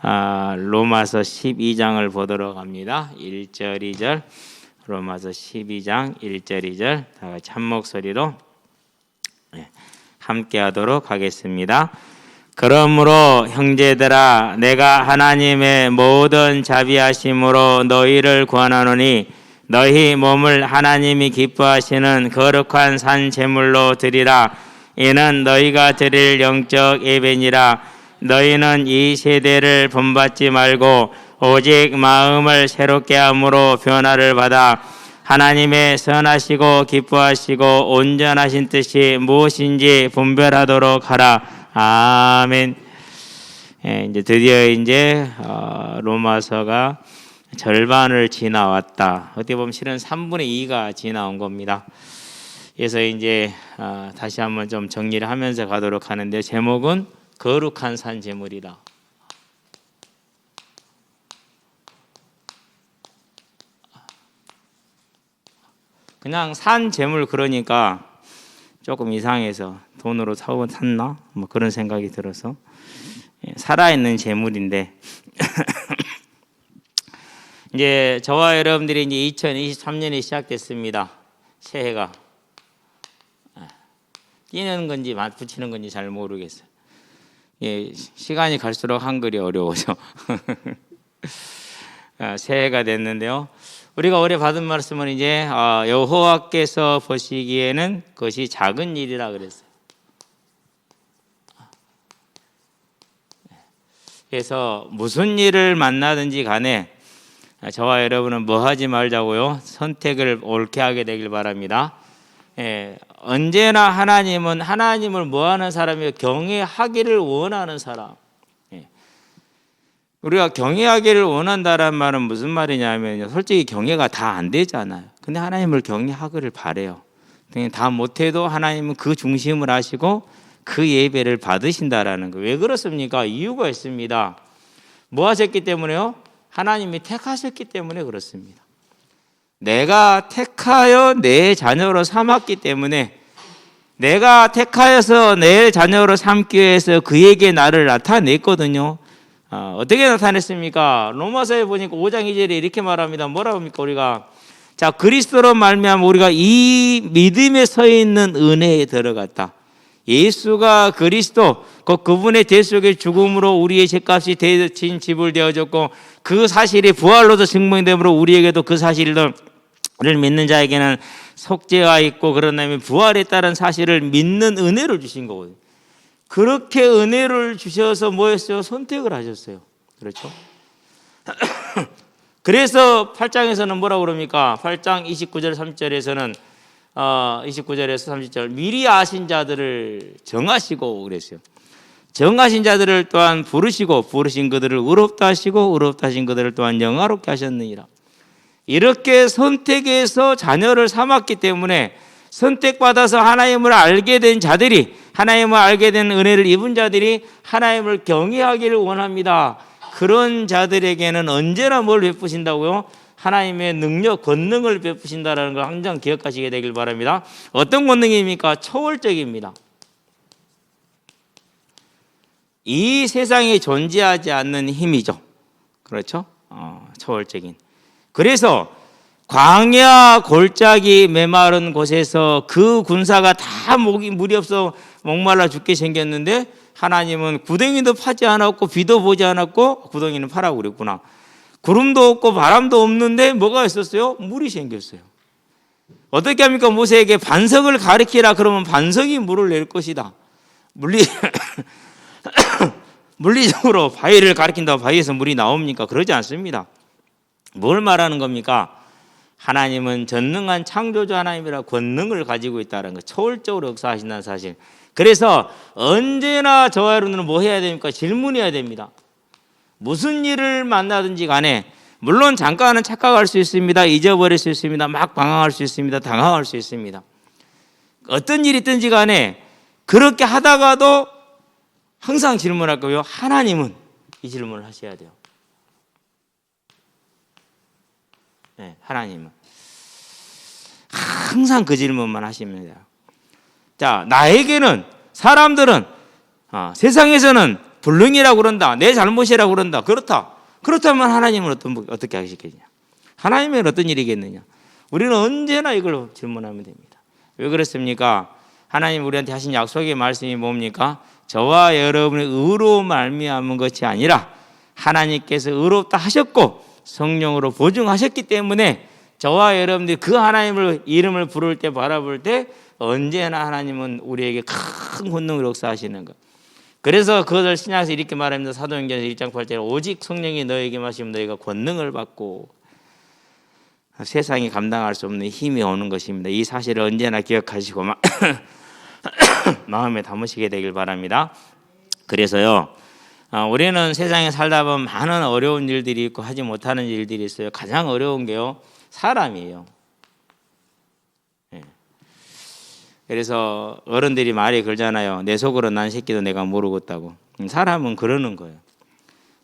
로마서 12장을 보도록 합니다. 1절, 2절. 로마서 12장 1절, 2절. 다 같이 한 목소리로 함께 하도록 하겠습니다. 그러므로 형제들아, 내가 하나님의 모든 자비하심으로 너희를 구하노니 너희 몸을 하나님이 기뻐하시는 거룩한 산 제물로 드리라. 이는 너희가 드릴 영적 예배니라. 너희는 이 세대를 본받지 말고 오직 마음을 새롭게 함으로 변화를 받아 하나님의 선하시고 기뻐하시고 온전하신 뜻이 무엇인지 분별하도록 하라. 아멘. 이제 드디어 로마서가 절반을 지나왔다. 어떻게 보면 실은 3분의 2가 지나온 겁니다. 그래서 다시 한번 좀 정리를 하면서 가도록 하는데, 제목은 거룩한 산 제물이라. 그냥 산 제물 그러니까 조금 이상해서 돈으로 사고 샀나? 뭐 그런 생각이 들어서, 살아있는 제물인데 이제 저와 여러분들이 이제 2023년이 시작됐습니다. 새해가 뛰는 건지 맞붙이는 건지 잘 모르겠어요. 시간이 갈수록 한글이 어려워져. 새해가 됐는데요. 우리가 올해 받은 말씀은 여호와께서 보시기에는 그것이 작은 일이라 그랬어요. 그래서 무슨 일을 만나든지 간에 저와 여러분은 뭐 하지 말자고요? 선택을 옳게 하게 되길 바랍니다. 언제나 하나님은 하나님을 뭐 하는 사람이요? 경외하기를 원하는 사람. 우리가 경외하기를 원한다는 말은 무슨 말이냐면, 솔직히 경외가 다 안 되잖아요. 근데 하나님을 경외하기를 바래요. 다 못해도 하나님은 그 중심을 하시고 그 예배를 받으신다라는 거. 왜 그렇습니까? 이유가 있습니다. 뭐 하셨기 때문에요? 하나님이 택하셨기 때문에 그렇습니다. 내가 택하여 내 자녀로 삼았기 때문에, 내가 택하여서 내 자녀로 삼기 위해서 그에게 나를 나타냈거든요. 어떻게 나타냈습니까? 로마서에 보니까 5장 2절에 이렇게 말합니다. 뭐라고 합니까? 우리가 그리스도로 말미암아 우리가 이 믿음에 서 있는 은혜에 들어갔다. 예수가 그리스도, 그분의 대속의 죽음으로 우리의 죄값이 대신 지불되어졌고, 그 사실이 부활로도 증명되므로 우리에게도 그 사실을 믿는 자에게는 속죄가 있고, 그런 다음에 부활에 따른 사실을 믿는 은혜를 주신 거거든요. 그렇게 은혜를 주셔서 뭐 했어요? 선택을 하셨어요. 그렇죠? 그래서 8장에서는 뭐라고 그럽니까? 8장 29절 3절에서는 29절에서 30절, 미리 아신 자들을 정하시고 그랬어요. 정하신 자들을 또한 부르시고, 부르신 그들을 의롭다 하시고, 의롭다 하신 그들을 또한 영화롭게 하셨느니라. 이렇게 선택해서 자녀를 삼았기 때문에, 선택받아서 하나님을 알게 된 자들이, 하나님을 알게 된 은혜를 입은 자들이 하나님을 경외하기를 원합니다. 그런 자들에게는 언제나 뭘 베푸신다고요? 하나님의 능력, 권능을 베푸신다는 걸 항상 기억하시게 되길 바랍니다. 어떤 권능입니까? 초월적입니다. 이 세상에 존재하지 않는 힘이죠. 그렇죠? 초월적인. 그래서 광야 골짜기 메마른 곳에서 그 군사가 다 물이 없어 목말라 죽게 생겼는데, 하나님은 구덩이도 파지 않았고 비도 보지 않았고, 구덩이는 파라고 그랬구나. 구름도 없고 바람도 없는데 뭐가 있었어요? 물이 생겼어요. 어떻게 합니까? 모세에게 반석을 가리키라 그러면 반석이 물을 낼 것이다. 물리적으로 바위를 가리킨다고 바위에서 물이 나옵니까? 그러지 않습니다. 뭘 말하는 겁니까? 하나님은 전능한 창조주 하나님이라 권능을 가지고 있다는 것, 초월적으로 역사하신다는 사실. 그래서 언제나 저와 여러분은 뭐 해야 됩니까? 질문해야 됩니다. 무슨 일을 만나든지 간에, 물론 잠깐은 착각할 수 있습니다. 잊어버릴 수 있습니다. 막 방황할 수 있습니다. 당황할 수 있습니다. 어떤 일이 있든지 간에 그렇게 하다가도 항상 질문할 거예요. 하나님은, 이 질문을 하셔야 돼요. 하나님은 항상 그 질문만 하시면 돼요. 자, 나에게는, 사람들은 세상에서는 불능이라고 그런다, 내 잘못이라고 그런다. 그렇다면 하나님은 어떻게 하시겠냐? 하나님은 어떤 일이겠느냐? 우리는 언제나 이걸 질문하면 됩니다. 왜 그렇습니까? 하나님 우리한테 하신 약속의 말씀이 뭡니까? 저와 여러분의 의로움 말미암은 것이 아니라 하나님께서 의롭다 하셨고 성령으로 보증하셨기 때문에 저와 여러분들이 그 하나님을 이름을 부를 때 바라볼 때 언제나 하나님은 우리에게 큰 권능을 역사하시는 것. 그래서 그것을 신약에서 이렇게 말합니다. 사도행전 1장 8절에 오직 성령이 너에게 마시면 너희가 권능을 받고 세상이 감당할 수 없는 힘이 오는 것입니다. 이 사실을 언제나 기억하시고 마음에 담으시게 되길 바랍니다. 그래서요, 우리는 세상에 살다 보면 많은 어려운 일들이 있고 하지 못하는 일들이 있어요. 가장 어려운 게요, 사람이에요. 그래서 어른들이 말이 그러잖아요. 내 속으로 난 새끼도 내가 모르겠다고. 사람은 그러는 거예요.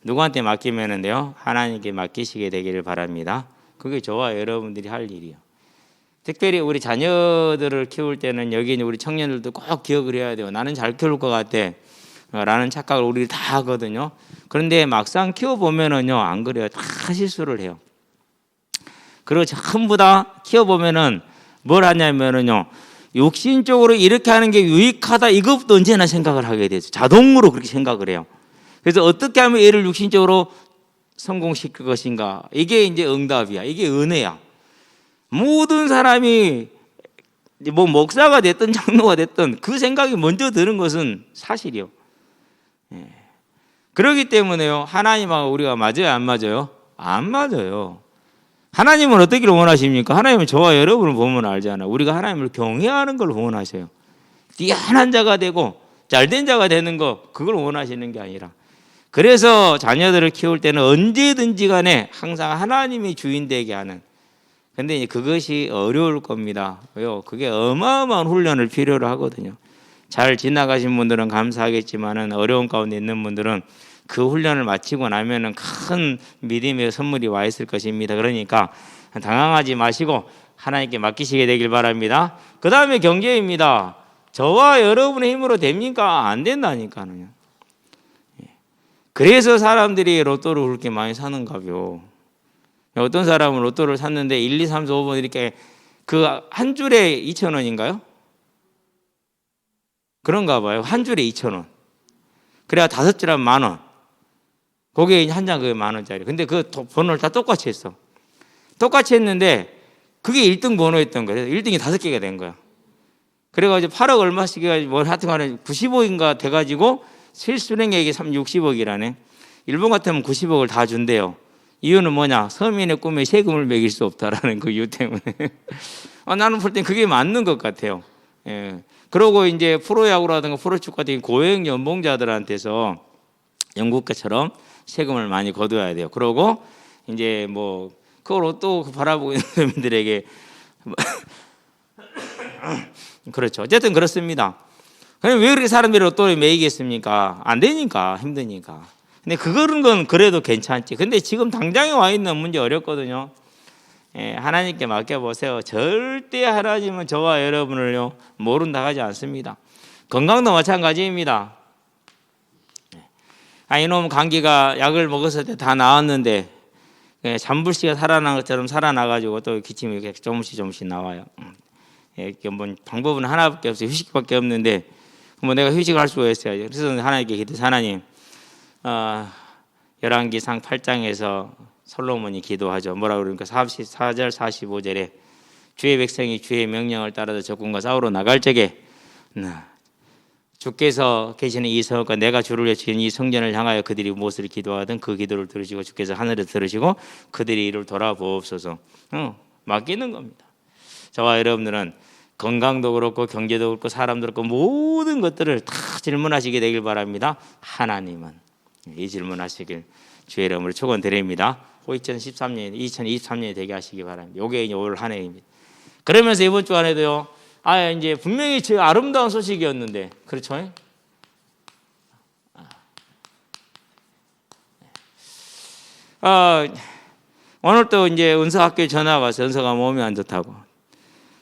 누구한테 맡기면은요, 하나님께 맡기시게 되기를 바랍니다. 그게 저와 여러분들이 할 일이에요. 특별히 우리 자녀들을 키울 때는 여기 있는 우리 청년들도 꼭 기억을 해야 돼요. 나는 잘 키울 것 같아 라는 착각을 우리 다 하거든요. 그런데 막상 키워보면은요, 안 그래요. 다 실수를 해요. 그리고 전부 다 키워보면은 뭘 하냐면은요, 육신적으로 이렇게 하는 게 유익하다 이것부터 언제나 생각을 하게 돼요. 자동으로 그렇게 생각을 해요. 그래서 어떻게 하면 얘를 육신적으로 성공시킬 것인가, 이게 이제 응답이야. 이게 은혜야. 모든 사람이 뭐 목사가 됐든 장로가 됐든 그 생각이 먼저 드는 것은 사실이요. 그렇기 때문에요, 하나님하고 우리가 맞아요, 안 맞아요? 안 맞아요. 하나님은 어떻기를 원하십니까? 하나님은 저와 여러분을 보면 알잖아요. 우리가 하나님을 경외하는 걸 원하셔요. 뛰어난 자가 되고 잘된 자가 되는 거, 그걸 원하시는 게 아니라. 그래서 자녀들을 키울 때는 언제든지 간에 항상 하나님이 주인 되게 하는. 근데 그것이 어려울 겁니다. 왜요? 그게 어마어마한 훈련을 필요로 하거든요. 잘 지나가신 분들은 감사하겠지만은 어려운 가운데 있는 분들은 그 훈련을 마치고 나면은 큰 믿음의 선물이 와 있을 것입니다. 그러니까 당황하지 마시고 하나님께 맡기시게 되길 바랍니다. 그 다음에 경계입니다. 저와 여러분의 힘으로 됩니까? 안 된다니까요. 그래서 사람들이 로또를 그렇게 많이 사는가요? 어떤 사람은 로또를 샀는데 1, 2, 3, 4, 5번 이렇게 그 한 줄에 2,000원인가요? 그런가 봐요. 한 줄에 2,000원. 그래야 5줄 하면 10,000원. 거기에 한 장 그게 10,000원짜리. 근데 그 번호를 다 똑같이 했어. 똑같이 했는데 그게 1등 번호였던 거예요. 1등이 5개가 된 거야. 그래가지고 8억 얼마씩 해가지고 뭐 하여튼 간에 90억인가 돼가지고 실수령액이 60억이라네. 일본 같으면 90억을 다 준대요. 이유는 뭐냐? 서민의 꿈에 세금을 매길 수 없다라는 그 이유 때문에. 나는 볼 땐 그게 맞는 것 같아요. 예. 그러고 이제 프로야구라든가 프로축구 같은 고액 연봉자들한테서 영국처럼 세금을 많이 거둬야 돼요. 그러고 이제 뭐 그걸 또 바라보고 있는 서민들에게 그렇죠. 어쨌든 그렇습니다. 왜 그렇게 사람들이 로또에 매이겠습니까? 안 되니까, 힘드니까. 근데 그런 건 그래도 괜찮지. 근데 지금 당장에 와 있는 문제 어렵거든요. 하나님께 맡겨보세요. 절대 하나님은 저와 여러분을요 모른다 하지 않습니다. 건강도 마찬가지입니다. 이놈 감기가 약을 먹었을 때 다 나았는데 잠불씨가 살아난 것처럼 살아나가지고 또 기침이 이렇게 조금씩 나와요. 뭐 방법은 하나밖에 없어요. 휴식밖에 없는데 뭐 내가 휴식을 할 수가 있어야죠. 그래서 하나님께 기도해서 하나님, 열왕기상 8장에서 솔로몬이 기도하죠. 뭐라고 그러니까 44절 45절에 주의 백성이 주의 명령을 따라서 적군과 싸우러 나갈 적에 주께서 계시는 이 성읍과 내가 주를 위해 지은 이 성전을 향하여 그들이 무엇을 기도하든 그 기도를 들으시고 주께서 하늘을 들으시고 그들이 이를 돌아보옵소서. 맡기는 겁니다. 저와 여러분들은 건강도 그렇고 경제도 그렇고 사람도 그렇고 모든 것들을 다 질문하시게 되길 바랍니다. 하나님은 이 질문하시길 주의 이름으로 축원드립니다. 2023년이 되게 하시기 바랍니다. 이게 올 한 해입니다. 그러면서 이번 주 안에도요. 이제 분명히 제 아름다운 소식이었는데, 그렇죠? 오늘 또 이제 은서 학교에 전화가 와서 은서가 몸이 안 좋다고.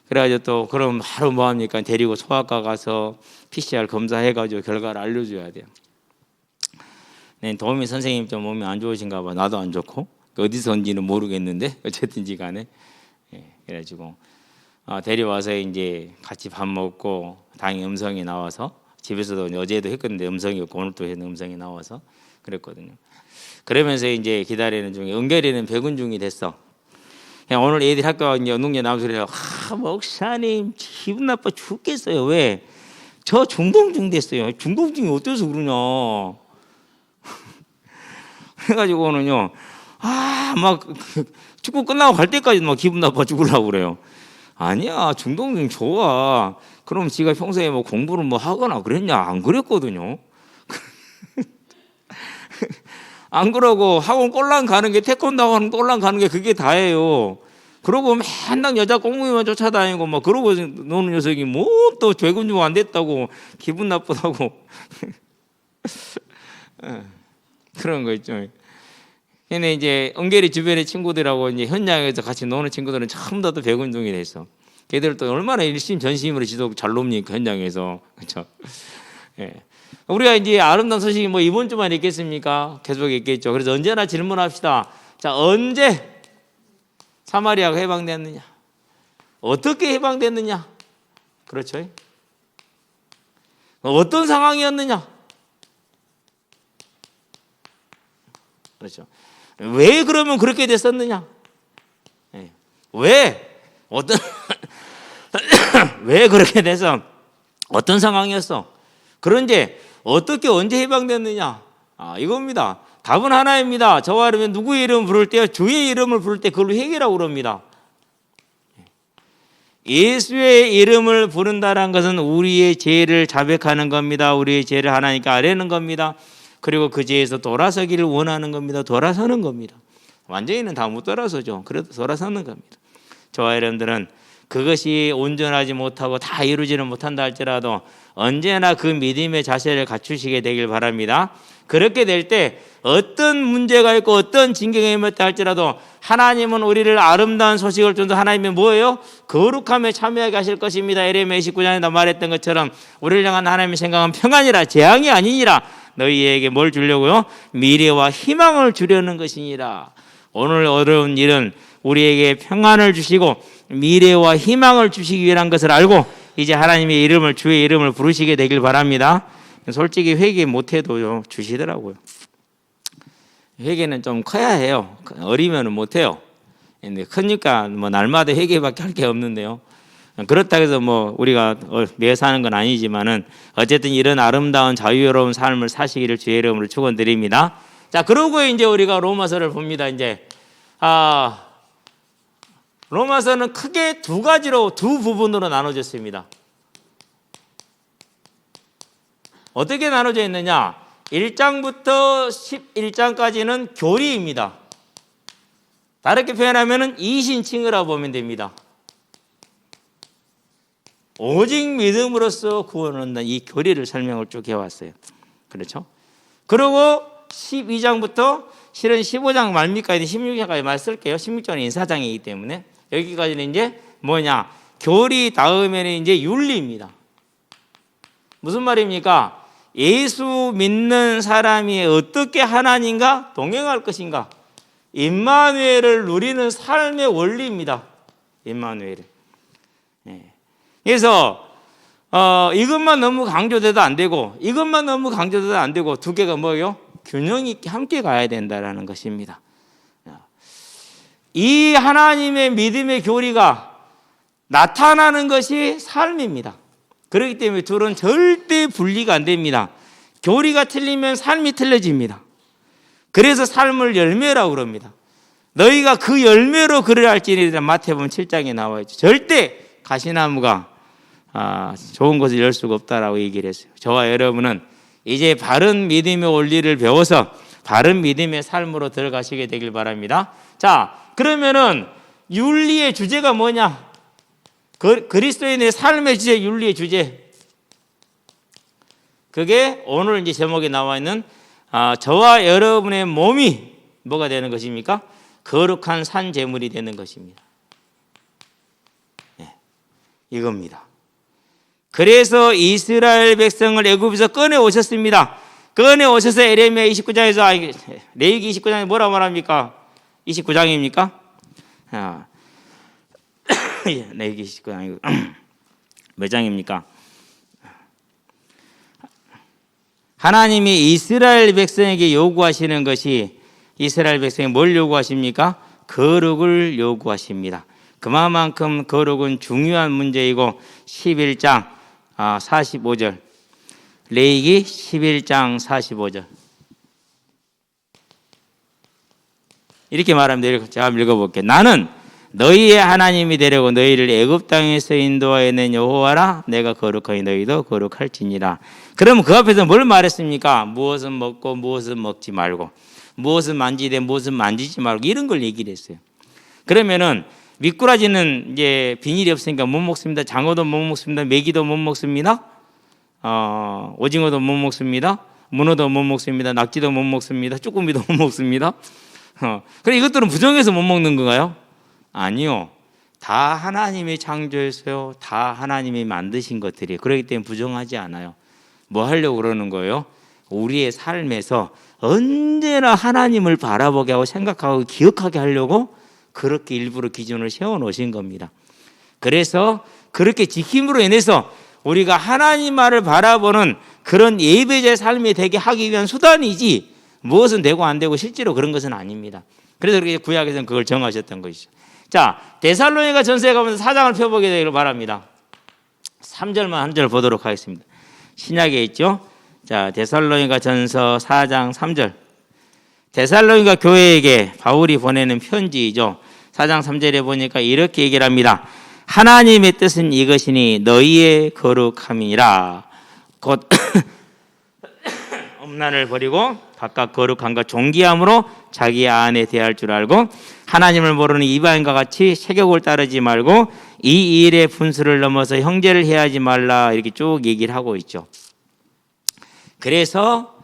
그래가지고 또 그럼 바로 뭐 합니까? 데리고 소아과 가서 PCR 검사해가지고 결과를 알려줘야 돼요. 네, 도우미 선생님 좀 몸이 안 좋으신가 봐. 나도 안 좋고 어디서인지는 모르겠는데 어쨌든지 간에 그래가지고 데려와서 이제 같이 밥 먹고 당연히 음성이 나와서 집에서도 어제도 했거든요. 음성이 없고 오늘 또 했는 음성이 나와서 그랬거든요. 그러면서 이제 기다리는 중에 은결이는 백운중이 됐어. 오늘 애들 학교 이제 운동장 나온 소리가 목사님 기분 나빠 죽겠어요. 왜? 저 중동중 됐어요. 중동중이 어때서 그러냐. 해가지고는요. 막 축구 끝나고 갈 때까지 막 기분 나빠 죽으려고 그래요. 아니야, 중동중 좋아. 그럼 지가 평소에 뭐 공부를 뭐 하거나 그랬냐? 안 그랬거든요. 안 그러고 학원 꼴랑 가는 게 태권도 하는 꼴랑 가는 게 그게 다예요. 그러고 맨날 여자 꽁무니만 쫓아다니고 막 그러고 노는 녀석이 뭐 또 죄군중 안 됐다고 기분 나쁘다고 그런 거 있죠. 근데 이제 은결이 주변의 친구들하고 이제 현장에서 같이 노는 친구들은 전부 다 또 백운중이 됐어. 걔들 또 얼마나 일심전심으로 지도 잘 놉니까 현장에서. 그렇죠. 예. 우리가 이제 아름다운 소식이 뭐 이번 주만 있겠습니까? 계속 있겠죠. 그래서 언제나 질문합시다. 자, 언제 사마리아가 해방됐느냐? 어떻게 해방됐느냐? 그렇죠. 어떤 상황이었느냐? 그렇죠. 왜 그러면 그렇게 됐었느냐? 왜? 어떤 왜 그렇게 돼서 어떤 상황이었어? 그런지 어떻게 언제 해방됐느냐? 이겁니다. 답은 하나입니다. 저와 여러분 누구의 이름을 부를 때요? 주의 이름을 부를 때 그걸로 회개라고 그럽니다. 예수의 이름을 부른다는 것은 우리의 죄를 자백하는 겁니다. 우리의 죄를 하나님께 아뢰는 겁니다. 그리고 그 죄에서 돌아서기를 원하는 겁니다. 돌아서는 겁니다. 완전히는 다 못 돌아서죠. 그래도 돌아서는 겁니다. 저와 여러분들은 그것이 온전하지 못하고 다 이루지는 못한다 할지라도 언제나 그 믿음의 자세를 갖추시게 되길 바랍니다. 그렇게 될 때 어떤 문제가 있고 어떤 진경에 임했다 할지라도 하나님은 우리를 아름다운 소식을 전도 하나님이 뭐예요? 거룩함에 참여하게 하실 것입니다. 에레미야 29장에 말했던 것처럼 우리를 향한 하나님의 생각은 평안이라 재앙이 아니니라. 너희에게 뭘 주려고요? 미래와 희망을 주려는 것이니라. 오늘 어려운 일은 우리에게 평안을 주시고 미래와 희망을 주시기 위한 것을 알고 이제 하나님의 이름을 주의 이름을 부르시게 되길 바랍니다. 솔직히 회개 못해도 주시더라고요. 회개는 좀 커야 해요. 어리면 못해요. 근데 크니까 뭐 날마다 회개밖에 할 게 없는데요. 그렇다고 해서 뭐 우리가 매사 하는 건 아니지만은 어쨌든 이런 아름다운 자유로운 삶을 사시기를 주의 이름으로 축원드립니다. 자, 그러고 이제 우리가 로마서를 봅니다. 이제 로마서는 크게 두 가지로 두 부분으로 나눠졌습니다. 어떻게 나눠져 있느냐? 1장부터 11장까지는 교리입니다. 다르게 표현하면 이신칭의라고 보면 됩니다. 오직 믿음으로써 구원을 얻는 이 교리를 설명을 쭉 해왔어요. 그렇죠? 그리고 12장부터 실은 15장 말미까지 16장까지 말 쓸게요. 16장은 인사장이기 때문에 여기까지는 이제 뭐냐? 교리 다음에는 이제 윤리입니다. 무슨 말입니까? 예수 믿는 사람이 어떻게 하나님과 동행할 것인가? 임마누엘을 누리는 삶의 원리입니다. 임마누엘을. 그래서 이것만 너무 강조돼도 안 되고 이것만 너무 강조돼도 안 되고 두 개가 뭐예요? 균형 있게 함께 가야 된다는 것입니다. 이 하나님의 믿음의 교리가 나타나는 것이 삶입니다. 그렇기 때문에 둘은 절대 분리가 안 됩니다. 교리가 틀리면 삶이 틀려집니다. 그래서 삶을 열매라고 그럽니다. 너희가 그 열매로 그를 알지니라 마태복음 7장에 나와 있죠. 절대 가시나무가 좋은 것을 열 수가 없다라고 얘기를 했어요. 저와 여러분은 이제 바른 믿음의 원리를 배워서 바른 믿음의 삶으로 들어가시게 되길 바랍니다. 자, 그러면은 윤리의 주제가 뭐냐? 그리스도인의 삶의 주제, 윤리의 주제. 그게 오늘 이제 제목에 나와 있는 저와 여러분의 몸이 뭐가 되는 것입니까? 거룩한 산 제물이 되는 것입니다. 네, 이겁니다. 그래서 이스라엘 백성을 애굽에서 꺼내 오셨습니다. 꺼내 오셔서 에레미야 29장에서 레위기 29장에 뭐라 말합니까? 29장입니까? 레위기 29장이고 몇 장입니까? 하나님이 이스라엘 백성에게 요구하시는 것이 이스라엘 백성이 뭘 요구하십니까? 거룩을 요구하십니다. 그만큼 거룩은 중요한 문제이고 11장 45절 레위기 11장 45절 이렇게 말합니다. 제가 한번 읽어볼게요. 나는 너희의 하나님이 되려고 너희를 애굽 땅에서 인도하여 낸 여호와라. 내가 거룩하니 너희도 거룩할지니라. 그러면 그 앞에서 뭘 말했습니까? 무엇은 먹고 무엇은 먹지 말고, 무엇은 만지되 무엇은 만지지 말고, 이런 걸 얘기를 했어요. 그러면은 미꾸라지는 이제 비닐이 없으니까 못 먹습니다. 장어도 못 먹습니다. 메기도 못 먹습니다. 오징어도 못 먹습니다. 문어도 못 먹습니다. 낙지도 못 먹습니다. 쭈꾸미도 못 먹습니다. 그럼 이것들은 부정해서 못 먹는 건가요? 아니요. 다 하나님이 창조했어요. 다 하나님이 만드신 것들이에요. 그렇기 때문에 부정하지 않아요. 뭐 하려고 그러는 거예요? 우리의 삶에서 언제나 하나님을 바라보게 하고 생각하고 기억하게 하려고 그렇게 일부러 기준을 세워놓으신 겁니다. 그래서 그렇게 지킴으로 인해서 우리가 하나님 말을 바라보는 그런 예배자의 삶이 되게 하기 위한 수단이지 무엇은 되고 안 되고 실제로 그런 것은 아닙니다. 그래서 그렇게 구약에서는 그걸 정하셨던 것이죠. 자, 데살로니가 전서에 가면서 4장을 펴보게 되기를 바랍니다. 3절만 한 절 보도록 하겠습니다. 신약에 있죠. 자, 데살로니가 전서 4장 3절. 데살로니가 교회에게 바울이 보내는 편지이죠. 4장 3절에 보니까 이렇게 얘기를 합니다. 하나님의 뜻은 이것이니 너희의 거룩함이라. 곧 음란을 버리고 각각 거룩함과 존귀함으로 자기 안에 대할 줄 알고 하나님을 모르는 이방인과 같이 세격을 따르지 말고 이 일의 분수를 넘어서 형제를 해하지 말라. 이렇게 쭉 얘기를 하고 있죠. 그래서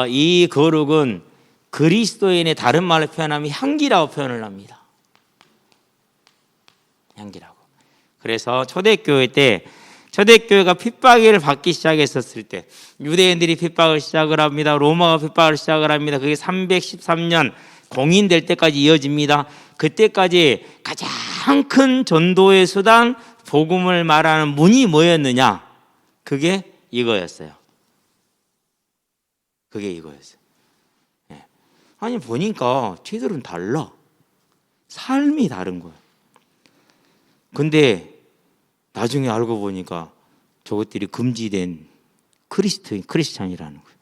이 거룩은 그리스도인의 다른 말로 표현하면 향기라고 표현을 합니다. 향기라고. 그래서 초대교회 때 초대교회가 핍박을 받기 시작했었을 때 유대인들이 핍박을 시작을 합니다. 로마가 핍박을 시작을 합니다. 그게 313년 공인될 때까지 이어집니다. 그때까지 가장 큰 전도의 수단, 복음을 말하는 문이 뭐였느냐? 그게 이거였어요. 그게 이거였어요. 아니 보니까 쟤들은 달라. 삶이 다른 거예요. 근데 나중에 알고 보니까 저것들이 금지된 크리스찬이라는 거예요.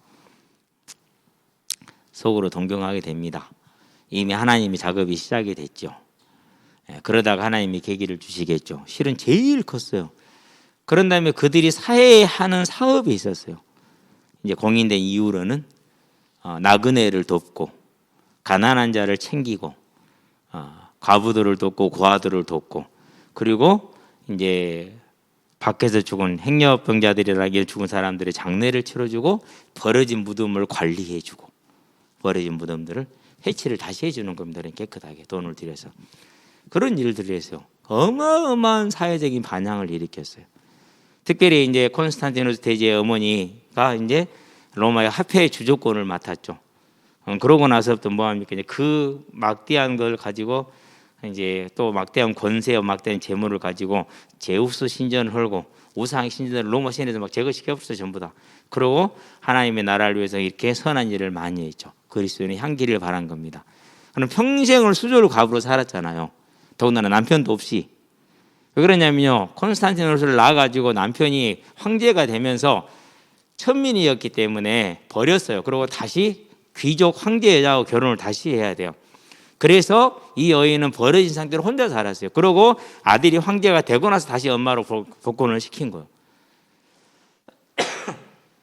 속으로 동경하게 됩니다. 이미 하나님의 작업이 시작이 됐죠. 그러다가 하나님이 계기를 주시겠죠. 실은 제일 컸어요. 그런 다음에 그들이 사회에 하는 사업이 있었어요. 이제 공인된 이후로는 나그네를 돕고 가난한 자를 챙기고 과부들을 돕고 고아들을 돕고 그리고 이제 밖에서 죽은 행여병자들이라기에 죽은 사람들의 장례를 치러주고 버려진 무덤을 관리해주고 버려진 무덤들을 해치를 다시 해주는 겁니다. 깨끗하게 돈을 들여서 그런 일들을 해서 어마어마한 사회적인 반향을 일으켰어요. 특별히 이제 콘스탄티누스 대제의 어머니가 이제 로마의 화폐의 주조권을 맡았죠. 그러고 나서부터 뭐 합니까? 이제 그 막대한 걸 가지고 이제 또 막대한 권세와 막대한 재물을 가지고 제우스 신전을 헐고 우상 신전을 로마 시내에서 막 제거시켰어요. 전부 다. 그러고 하나님의 나라를 위해서 이렇게 선한 일을 많이 했죠. 그리스도인의 향기를 바란 겁니다. 그럼 평생을 수조로 갑으로 살았잖아요. 더군다나 남편도 없이. 왜 그러냐면요. 콘스탄티누스를 낳아가지고 남편이 황제가 되면서 천민이었기 때문에 버렸어요. 그리고 다시 귀족 황제 여자하고 결혼을 다시 해야 돼요. 그래서 이 여인은 버려진 상태로 혼자 살았어요. 그리고 아들이 황제가 되고 나서 다시 엄마로 복권을 시킨 거예요.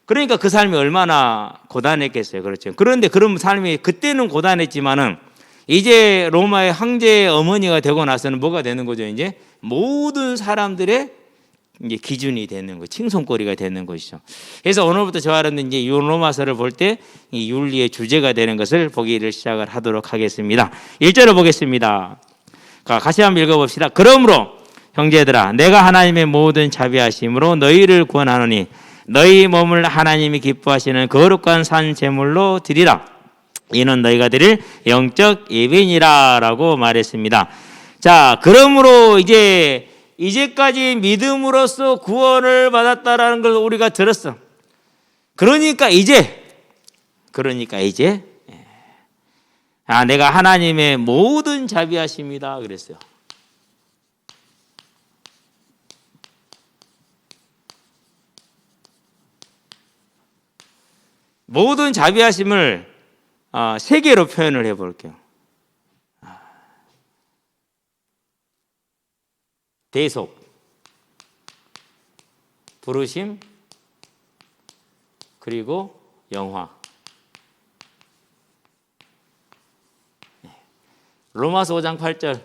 그러니까 그 삶이 얼마나 고단했겠어요. 그렇죠. 그런데 그런 삶이 그때는 고단했지만은 이제 로마의 황제의 어머니가 되고 나서는 뭐가 되는 거죠? 이제 모든 사람들의 이제 기준이 되는 거, 칭송거리가 되는 것이죠. 그래서 오늘부터 저하는 이제 로마서를 볼 때 이 윤리의 주제가 되는 것을 보기를 시작을 하도록 하겠습니다. 1절을 보겠습니다. 같이 한번 읽어봅시다. 그러므로 형제들아, 내가 하나님의 모든 자비하심으로 너희를 구원하노니 너희 몸을 하나님이 기뻐하시는 거룩한 산 제물로 드리라. 이는 너희가 드릴 영적 예배니라 라고 말했습니다. 자, 그러므로 이제까지 믿음으로써 구원을 받았다라는 걸 우리가 들었어. 그러니까 이제 내가 하나님의 모든 자비하심이다 그랬어요. 모든 자비하심을 세 개로 표현을 해볼게요. 대속, 부르심, 그리고 영화. 로마서 5장 8절,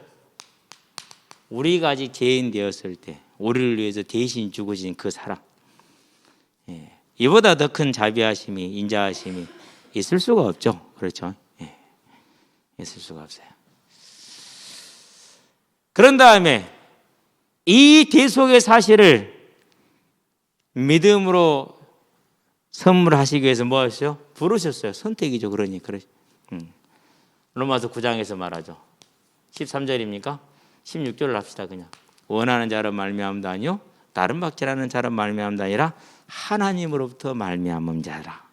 우리가 아직 죄인 되었을 때 우리를 위해서 대신 죽으신 그 사랑. 이보다 더 큰 자비하심이, 인자하심이 있을 수가 없죠. 그렇죠? 있을 수가 없어요. 그런 다음에 이 대속의 사실을 믿음으로 선물하시기 위해서 뭐 하셨어요? 부르셨어요. 선택이죠. 그러니까. 로마서 9장에서 말하죠. 13절입니까? 16절을 합시다. 그냥 원하는 자로 말미암음도 아니요 다른 박질하는 자로 말미암음도 아니라 하나님으로부터 말미암은 자라.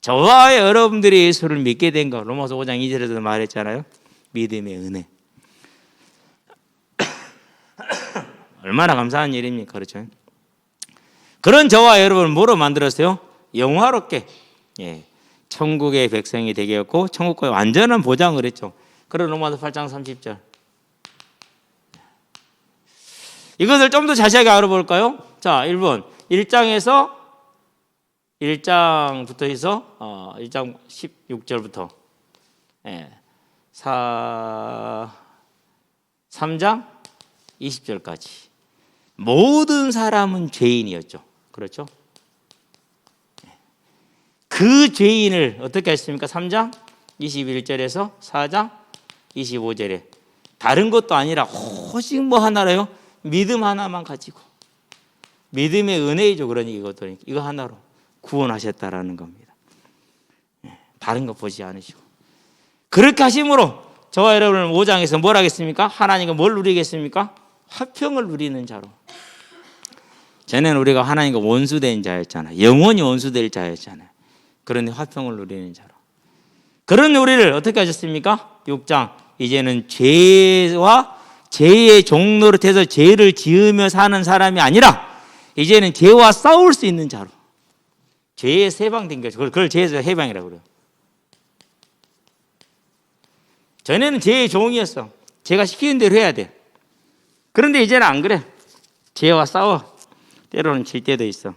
저와 여러분들이 예수를 믿게 된 거, 로마서 5장 2절에도 말했잖아요. 믿음의 은혜. 얼마나 감사한 일입니까? 그렇죠? 그런 저와 여러분을 뭐로 만들었어요? 영화롭게 천국의 백성이 되게 했고 천국과의 완전한 보장을 했죠. 그런 로마서 8장 30절. 이것을 좀 더 자세하게 알아볼까요? 자, 1번 1장부터 해서 1장 16절부터 3장 20절까지 모든 사람은 죄인이었죠. 그렇죠? 그 죄인을 어떻게 했습니까? 3장 21절에서 4장 25절에 다른 것도 아니라 오직 뭐 하나로요? 믿음 하나만 가지고 믿음의 은혜이죠. 그러니 이거 하나로 구원하셨다라는 겁니다. 다른 거 보지 않으시고 그렇게 하심으로 저와 여러분은 5장에서 뭘 하겠습니까? 하나님과 뭘 누리겠습니까? 화평을 누리는 자로. 전에는 우리가 하나님과 원수된 자였잖아요. 영원히 원수될 자였잖아요. 그런데 화평을 누리는 자로. 그런 우리를 어떻게 하셨습니까? 6장 이제는 죄와 죄의 종로로 해서 죄를 지으며 사는 사람이 아니라 이제는 죄와 싸울 수 있는 자로. 죄에서 해방된 거죠. 그걸 죄에서 해방이라고 그래요. 전에는 죄의 종이었어. 죄가 시키는 대로 해야 돼. 그런데 이제는 안 그래. 죄와 싸워. 때로는 질 때도 있어.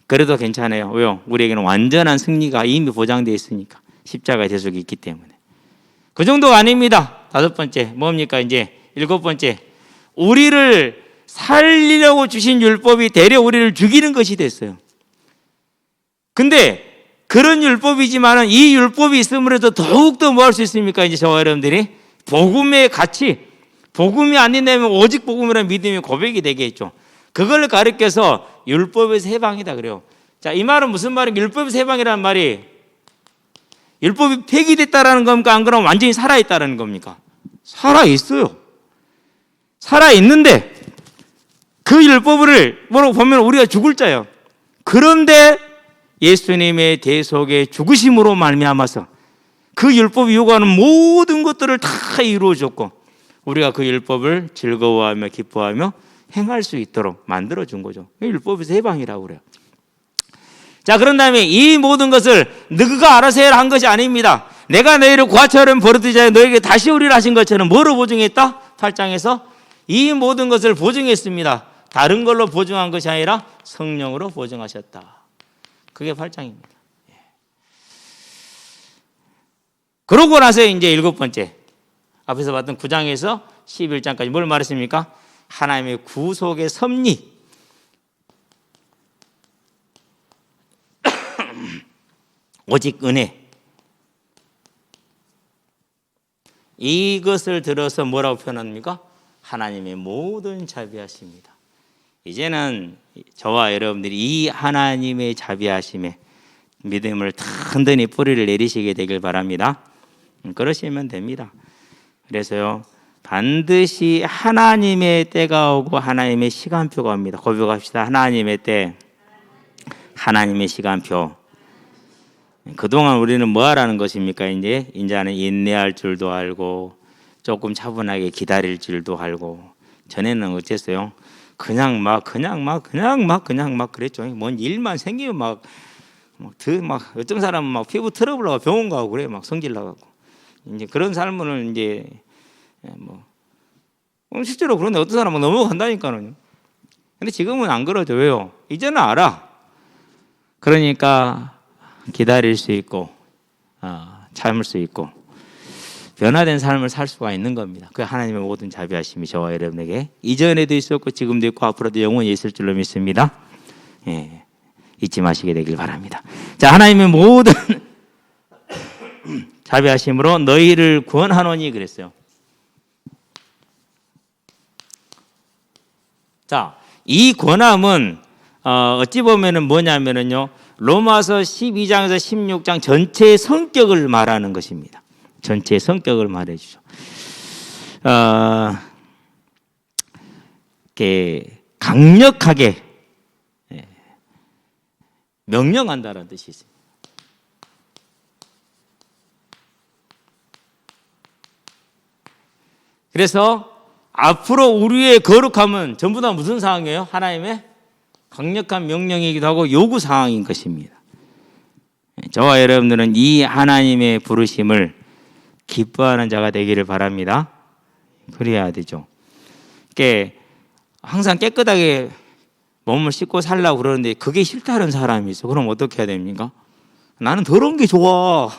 그래도 괜찮아요. 왜요? 우리에게는 완전한 승리가 이미 보장되어 있으니까. 십자가의 대속이 있기 때문에. 그 정도가 아닙니다. 5번째 뭡니까? 이제 7번째, 우리를 살리려고 주신 율법이 되려 우리를 죽이는 것이 됐어요. 근데 그런 율법이지만은 이 율법이 있음으로 해서 더욱더 뭐 할 수 있습니까? 이제 저와 여러분들이 복음의 가치, 복음이 안 된다면 오직 복음이라는 믿음의 고백이 되겠죠. 그걸 가르쳐서 율법에서 해방이다 그래요. 자, 이 말은 무슨 말인가? 율법에서 해방이라는 말이 율법이 폐기됐다라는 겁니까? 안 그러면 완전히 살아있다라는 겁니까? 살아있어요. 살아있는데 그 율법을 뭐라고 보면 우리가 죽을 자예요. 그런데 예수님의 대속의 죽으심으로 말미암아서 그 율법이 요구하는 모든 것들을 다 이루어줬고 우리가 그 율법을 즐거워하며 기뻐하며 행할 수 있도록 만들어준 거죠. 율법에서 해방이라고 그래요. 자, 그런 다음에 이 모든 것을 너희가 알아서 해라 한 것이 아닙니다. 내가 너희를 고아처럼 버려두자 너희에게 다시 오리라 하신 것처럼 뭐로 보증했다? 8장에서 이 모든 것을 보증했습니다. 다른 걸로 보증한 것이 아니라 성령으로 보증하셨다. 그게 8장입니다. 그러고 나서 이제 7번째 앞에서 봤던 9장에서 11장까지 뭘 말했습니까? 하나님의 구속의 섭리. 오직 은혜. 이것을 들어서 뭐라고 표현합니까? 하나님의 모든 자비하십니다. 이제는 저와 여러분들이 이 하나님의 자비하심에 믿음을 든든히 뿌리를 내리시게 되길 바랍니다. 그러시면 됩니다. 그래서요, 반드시 하나님의 때가 오고 하나님의 시간표가 옵니다. 고백합시다. 하나님의 때, 하나님의 시간표. 그동안 우리는 뭐 하라는 것입니까? 이제는 인내할 줄도 알고 조금 차분하게 기다릴 줄도 알고. 전에는 어땠어요? 그냥 막 그랬죠. 뭔 일만 생기면 막 어떤 사람은 막 피부 트러블 나고 병원 가고 그래. 막 성질 나가고. 이제 그런 삶은 이제 실제로 그런데 어떤 사람은 넘어간다니까요. 근데 지금은 안 그러죠. 왜요? 이제는 알아. 그러니까 기다릴 수 있고 참을 수 있고 변화된 삶을 살 수가 있는 겁니다. 그 하나님의 모든 자비하심이 저와 여러분에게 이전에도 있었고 지금도 있고 앞으로도 영원히 있을 줄로 믿습니다. 예, 잊지 마시게 되길 바랍니다. 자, 하나님의 모든 자비하심으로 너희를 구원하노니 그랬어요. 자, 이 권함은 어찌 보면은 뭐냐면은요, 로마서 12장에서 16장 전체의 성격을 말하는 것입니다. 전체의 성격을 말해주죠. 이렇게 강력하게 명령한다는 뜻이 있습니다. 그래서 앞으로 우리의 거룩함은 전부 다 무슨 사항이에요? 하나님의 강력한 명령이기도 하고 요구 사항인 것입니다. 저와 여러분들은 이 하나님의 부르심을 기뻐하는 자가 되기를 바랍니다. 그래야 되죠. 이렇게 항상 깨끗하게 몸을 씻고 살라고 그러는데 그게 싫다는 사람이 있어. 그럼 어떻게 해야 됩니까? 나는 더러운 게 좋아.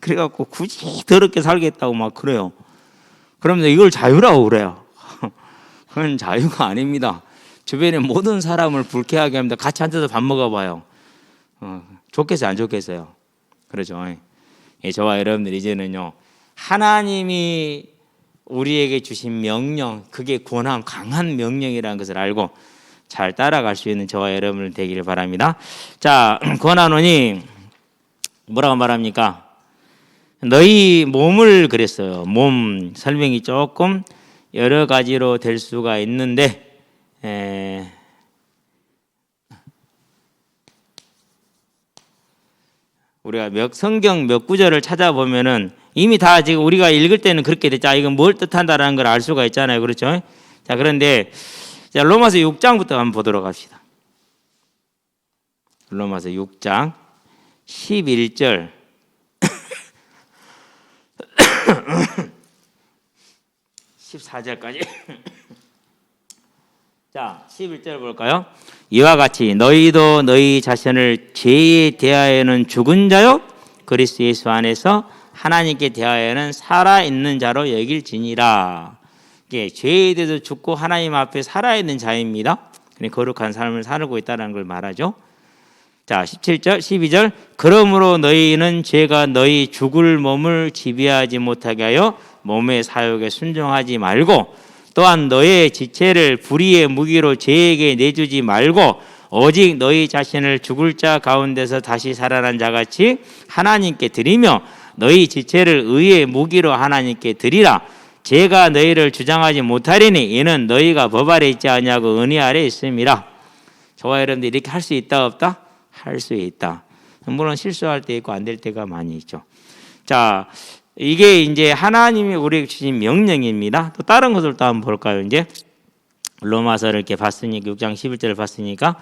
그래갖고 굳이 더럽게 살겠다고 막 그래요. 그러면 이걸 자유라고 그래요. 그건 자유가 아닙니다. 주변의 모든 사람을 불쾌하게 합니다. 같이 앉아서 밥 먹어봐요. 좋겠어요, 안 좋겠어요? 그렇죠. 예, 저와 여러분들 이제는요, 하나님이 우리에게 주신 명령, 그게 권한, 강한 명령이라는 것을 알고 잘 따라갈 수 있는 저와 여러분들 되기를 바랍니다. 자, 권하노니 뭐라고 말합니까? 너희 몸을 그랬어요. 몸 설명이 조금 여러 가지로 될 수가 있는데 우리가 성경 몇 구절을 찾아보면은 이미 다 지금 우리가 읽을 때는 그렇게 됐죠. 이건 뭘 뜻한다라는 걸 알 수가 있잖아요. 그렇죠? 자, 그런데 자, 로마서 6장부터 한번 보도록 합시다. 로마서 6장 11절 14절까지. 자, 11절 볼까요? 이와 같이 너희도 너희 자신을 죄에 대하여는 죽은 자요 그리스도 예수 안에서 하나님께 대하여는 살아있는 자로 여길지니라. 죄에 대해서 죽고 하나님 앞에 살아있는 자입니다. 거룩한 삶을 살고 있다는 걸 말하죠. 자, 17절, 12절. 그러므로 너희는 죄가 너희 죽을 몸을 지배하지 못하게 하여 몸의 사욕에 순종하지 말고 또한 너의 지체를 불의의 무기로 죄에게 내주지 말고 오직 너희 자신을 죽을 자 가운데서 다시 살아난 자같이 하나님께 드리며 너희 지체를 의의 무기로 하나님께 드리라. 죄가 너희를 주장하지 못하리니 이는 너희가 법 아래 있지 아니하고 은혜 아래 있음이라. 저와 여러분들 이렇게 할 수 있다 없다? 할 수 있다. 물론 실수할 때 있고 안 될 때가 많이 있죠. 자, 이게 이제 하나님이 우리에게 주신 명령입니다. 또 다른 것을 또 한번 볼까요? 이제 로마서를 이렇게 봤으니까 6장 11절을 봤으니까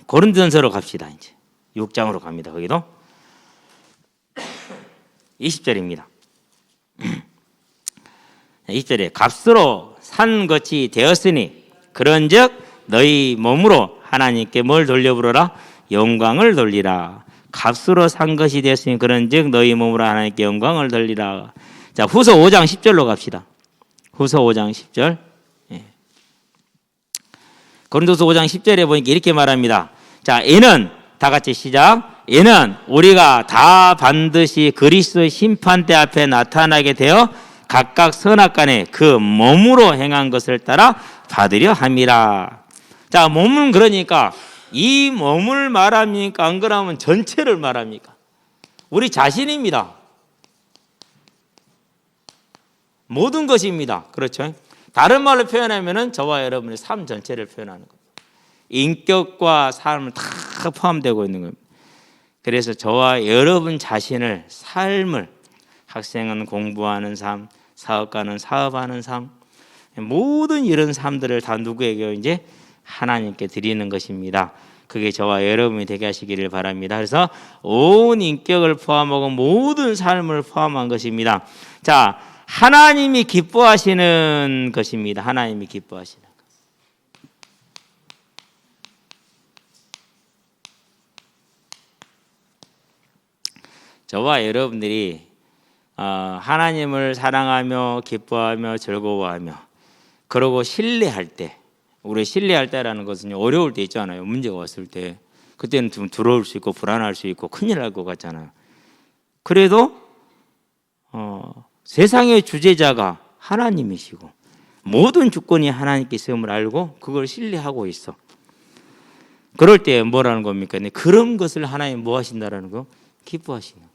고린도전서로 갑시다. 이제 6장으로 갑니다. 거기도 20절입니다. 20절에 값으로 산 것이 되었으니 그런즉 너희 몸으로 하나님께 뭘 돌려부르라? 영광을 돌리라. 값으로 산 것이 되었으니 그런즉 너희 몸으로 하나님께 영광을 돌리라. 자, 후서 5장 10절로 갑시다. 후서 5장 10절. 예. 고린도서 5장 10절에 보니까 이렇게 말합니다. 자, 이는 다 같이 시작. 이는 우리가 다 반드시 그리스도의 심판대 앞에 나타나게 되어 각각 선악간에 그 몸으로 행한 것을 따라 받으려 함이라. 자, 몸은 그러니까 이 몸을 말합니까? 안 그러면 전체를 말합니까? 우리 자신입니다. 모든 것입니다. 그렇죠? 다른 말로 표현하면은 저와 여러분의 삶 전체를 표현하는 겁니다. 인격과 삶을 다 포함되고 있는 겁니다. 그래서 저와 여러분 자신을, 삶을, 학생은 공부하는 삶, 사업가는 사업하는 삶, 모든 이런 삶들을 다 누구에게 이제 하나님께 드리는 것입니다. 그게 저와 여러분이 되게 하시기를 바랍니다. 그래서 온 인격을 포함하고 모든 삶을 포함한 것입니다. 자, 하나님이 기뻐하시는 것입니다. 하나님이 기뻐하시는 것. 저와 여러분들이 하나님을 사랑하며 기뻐하며 즐거워하며 그러고 신뢰할 때, 우리 신뢰할 때라는 것은 어려울 때 있잖아요. 문제가 왔을 때 그때는 좀 두려울 수 있고 불안할 수 있고 큰일 날 것 같잖아요. 그래도 세상의 주재자가 하나님이시고 모든 주권이 하나님께 있음을 알고 그걸 신뢰하고 있어. 그럴 때 뭐라는 겁니까? 그런 것을 하나님 뭐 하신다라는 거? 기뻐하시는 거.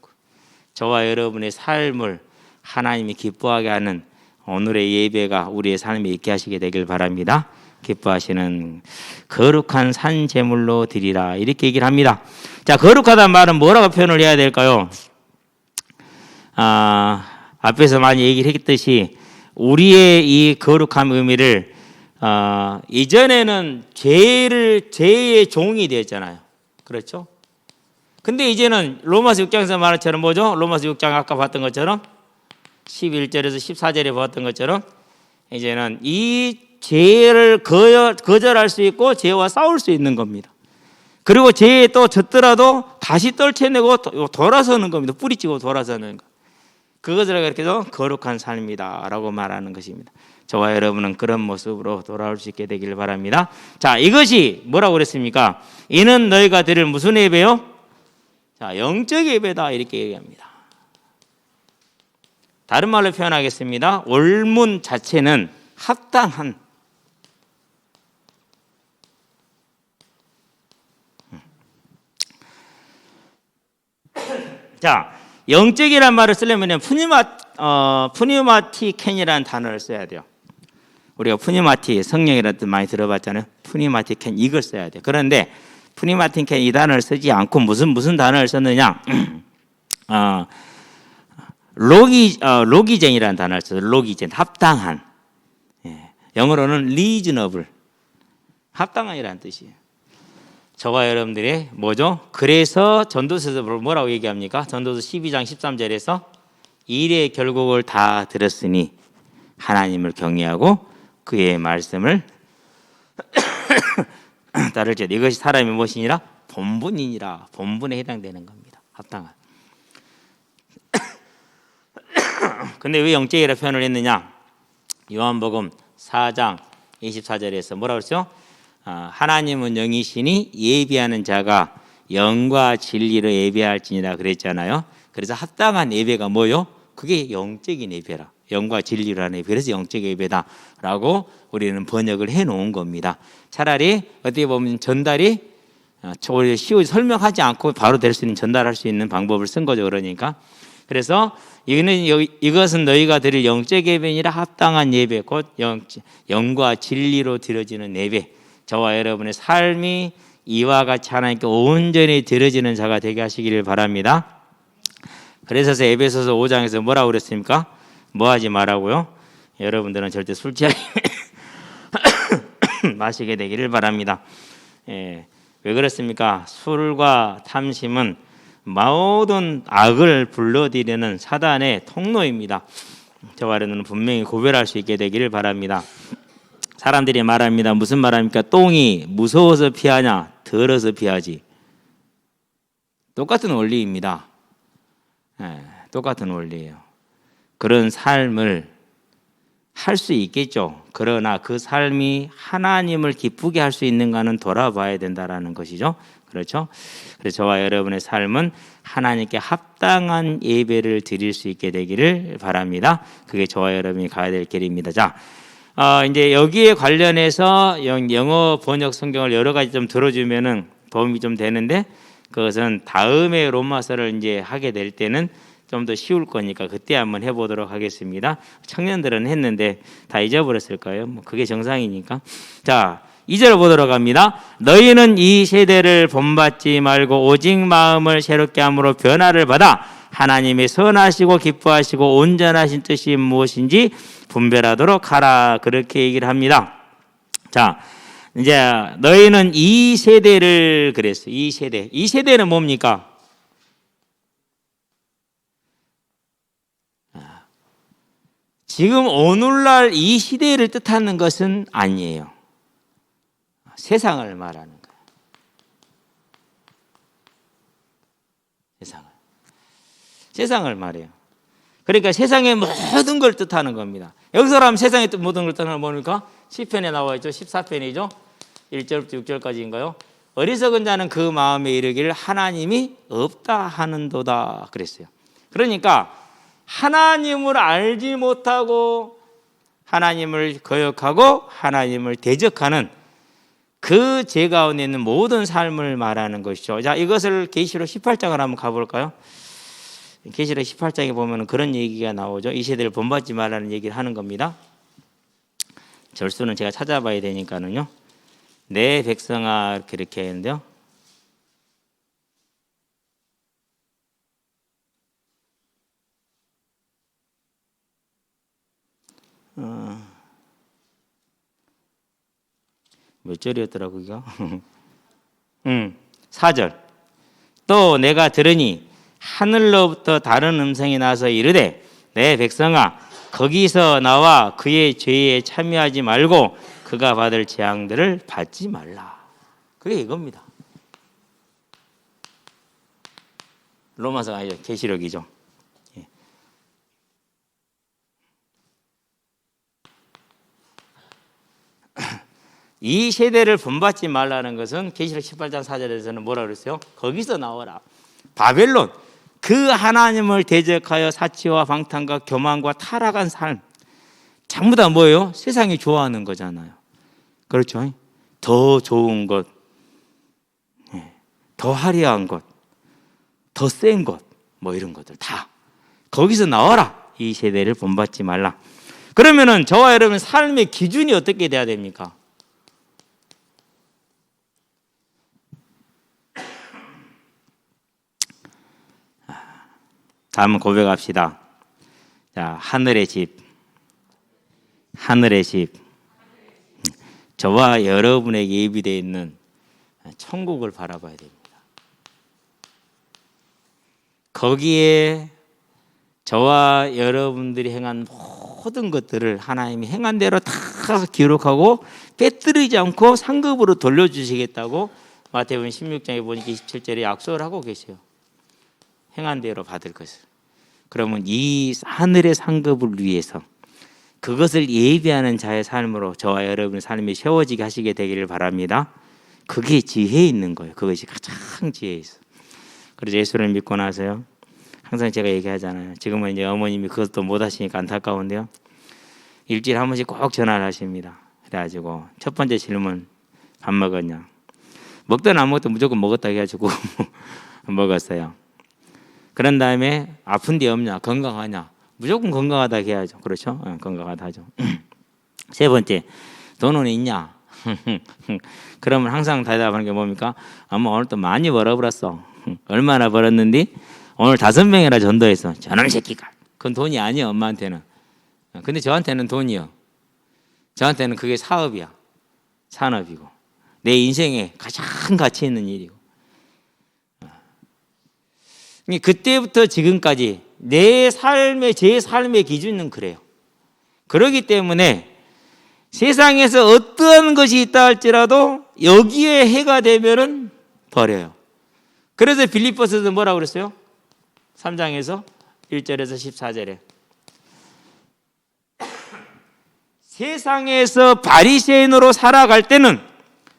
저와 여러분의 삶을 하나님이 기뻐하게 하는 오늘의 예배가 우리의 삶에 있게 하시게 되길 바랍니다. 기뻐하시는 거룩한 산 제물로 드리라, 이렇게 얘기를 합니다. 자, 거룩하다는 말은 뭐라고 표현을 해야 될까요? 앞에서 많이 얘기를 했듯이 우리의 이 거룩한 의미를 이전에는 죄의 종이 되었잖아요. 그렇죠? 근데 이제는 로마서 6장에서 말한 것처럼 뭐죠? 로마서 6장 아까 봤던 것처럼 11절에서 14절에 봤던 것처럼 이제는 이 죄를 거절할 수 있고 죄와 싸울 수 있는 겁니다. 그리고 죄에 또 졌더라도 다시 떨쳐내고 돌아서는 겁니다. 뿌리치고 돌아서는 것. 그것을 그렇게 해서 거룩한 삶이다 라고 말하는 것입니다. 저와 여러분은 그런 모습으로 돌아올 수 있게 되길 바랍니다. 자, 이것이 뭐라고 그랬습니까? 이는 너희가 드릴 무슨 예배요? 자, 영적 예배다, 이렇게 얘기합니다. 다른 말로 표현하겠습니다. 원문 자체는 합당한, 자, 영적이라는 말을 쓰려면 푸니마티켄이라는 단어를 써야 돼요. 우리가 푸니마티, 성령이라는 뜻 많이 들어봤잖아요. 푸니마티켄, 이걸 써야 돼요. 그런데 푸니마티켄 이 단어를 쓰지 않고 무슨 단어를 썼느냐? 로기젠이라는 단어를 써요. 로기젠, 합당한. 영어로는 reasonable, 합당한이라는 뜻이에요. 저와 여러분들이 뭐죠? 그래서 전도서에서 뭐라고 얘기합니까? 전도서 12장 13절에서 일의 결국을 다 들었으니 하나님을 경외하고 그의 말씀을 따를지어다. 이것이 사람의 무엇이니라? 본분이니라. 본분에 해당되는 겁니다. 합당한. 근데 왜 영적이라 표현을 했느냐? 요한복음 4장 24절에서 뭐라고 했죠? 하나님은 영이시니 예배하는 자가 영과 진리로 예배할지니라 그랬잖아요. 그래서 합당한 예배가 뭐요? 그게 영적인 예배라. 영과 진리로 하는 예배. 그래서 영적 예배다라고 우리는 번역을 해놓은 겁니다. 차라리 어떻게 보면 전달이 쉬워 설명하지 않고 바로 될 수 있는, 전달할 수 있는 방법을 쓴 거죠. 그러니까 그래서 이것은 너희가 드릴 영적 예배니라 합당한 예배, 곧 영과 진리로 드려지는 예배. 저와 여러분의 삶이 이와 같이 하나님께 온전히 드려지는 자가 되게 하시기를 바랍니다. 그래서 에베소서 5장에서 뭐라고 그랬습니까? 뭐 하지 말라고요? 여러분들은 절대 술 취하지 마시게 되기를 바랍니다. 왜 그렇습니까? 술과 탐심은 모든 악을 불러들이는 사단의 통로입니다. 저와 여러분은 분명히 구별할 수 있게 되기를 바랍니다. 사람들이 말합니다. 무슨 말합니까? 똥이 무서워서 피하냐? 더러서 피하지. 똑같은 원리입니다. 똑같은 원리예요. 그런 삶을 할 수 있겠죠. 그러나 그 삶이 하나님을 기쁘게 할 수 있는가는 돌아봐야 된다라는 것이죠. 그렇죠? 그래서 저와 여러분의 삶은 하나님께 합당한 예배를 드릴 수 있게 되기를 바랍니다. 그게 저와 여러분이 가야 될 길입니다. 자, 이제 여기에 관련해서 영어 번역 성경을 여러 가지 좀 들어주면은 도움이 좀 되는데, 그것은 다음에 로마서를 이제 하게 될 때는 좀 더 쉬울 거니까 그때 한번 해보도록 하겠습니다. 청년들은 했는데 다 잊어버렸을 거예요. 뭐 그게 정상이니까. 자, 2절 보도록 합니다. 너희는 이 세대를 본받지 말고 오직 마음을 새롭게 함으로 변화를 받아 하나님의 선하시고 기뻐하시고 온전하신 뜻이 무엇인지 분별하도록 하라. 그렇게 얘기를 합니다. 자, 이제 너희는 이 세대를 그랬어요. 이 세대. 이 세대는 뭡니까? 지금 오늘날 이 시대를 뜻하는 것은 아니에요. 세상을 말하는 거예요. 세상을 말해요. 그러니까 세상의 모든 걸 뜻하는 겁니다. 여기서 하면 세상의 모든 걸 뜻하는 건 뭡니까? 시편에 나와 있죠. 14편이죠. 1절부터 6절까지인가요? 어리석은 자는 그 마음에 이르기를 하나님이 없다 하는도다 그랬어요. 그러니까 하나님을 알지 못하고 하나님을 거역하고 하나님을 대적하는 그 죄 가운데 있는 모든 삶을 말하는 것이죠. 자, 이것을 계시록 18장을 한번 가볼까요? 계시록 18장에 보면 그런 얘기가 나오죠. 이 세대를 본받지 말라는 얘기를 하는 겁니다. 절수는 제가 찾아봐야 되니까는요. 내 백성아 이렇게 했는데요. 몇 절이었더라고 이거? 4절. 또 내가 들으니 하늘로부터 다른 음성이 나서 이르되 내 백성아 거기서 나와 그의 죄에 참여하지 말고 그가 받을 재앙들을 받지 말라. 그게 이겁니다. 로마서가 아니죠. 계시록이죠. 이 세대를 본받지 말라는 것은 계시록 18장 4절에서는 뭐라 그랬어요? 거기서 나와라. 바벨론, 그 하나님을 대적하여 사치와 방탕과 교만과 타락한 삶, 전부 다 뭐예요? 세상이 좋아하는 거잖아요. 그렇죠? 더 좋은 것, 더 화려한 것, 더 센 것, 뭐 이런 것들 다 거기서 나와라. 이 세대를 본받지 말라. 그러면은 저와 여러분 삶의 기준이 어떻게 돼야 됩니까? 다음 고백합시다. 자, 하늘의 집. 저와 여러분에게 예비되어 있는 천국을 바라봐야 됩니다. 거기에 저와 여러분들이 행한 모든 것들을 하나님이 행한 대로 다 기록하고 빼뜨리지 않고 상급으로 돌려주시겠다고 마태복음 16장에 보니까 27절에 약속을 하고 계세요. 행한 대로 받을 것을. 그러면 이 하늘의 상급을 위해서 그것을 예비하는 자의 삶으로 저와 여러분의 삶이 세워지게 하시게 되기를 바랍니다. 그게 지혜에 있는 거예요. 그것이 가장 지혜에 있어. 그래서 예수를 믿고 나서요. 항상 제가 얘기하잖아요. 지금은 이제 어머님이 그것도 못 하시니까 안타까운데요. 일주일에 한 번씩 꼭 전화를 하십니다. 그래가지고 첫 번째 질문, 밥 먹었냐? 먹든 안 먹든 무조건 먹었다 해가지고 먹었어요. 그런 다음에 아픈 데 없냐? 건강하냐? 무조건 건강하다 해야죠. 그렇죠? 건강하다 하죠. 세 번째, 돈은 있냐? 그러면 항상 대답하는 게 뭡니까? 엄마 오늘 또 많이 벌어버렸어. 얼마나 벌었는데? 오늘 5명이나 전도했어. 저놈 새끼가. 그건 돈이 아니야, 엄마한테는. 근데 저한테는 돈이요. 저한테는 그게 사업이야. 산업이고. 내 인생에 가장 가치 있는 일이고. 그때부터 지금까지 제 삶의 기준은 그래요. 그렇기 때문에 세상에서 어떠한 것이 있다 할지라도 여기에 해가 되면은 버려요. 그래서 빌립보서도 뭐라고 그랬어요? 3장에서 1절에서 14절에 세상에서 바리새인으로 살아갈 때는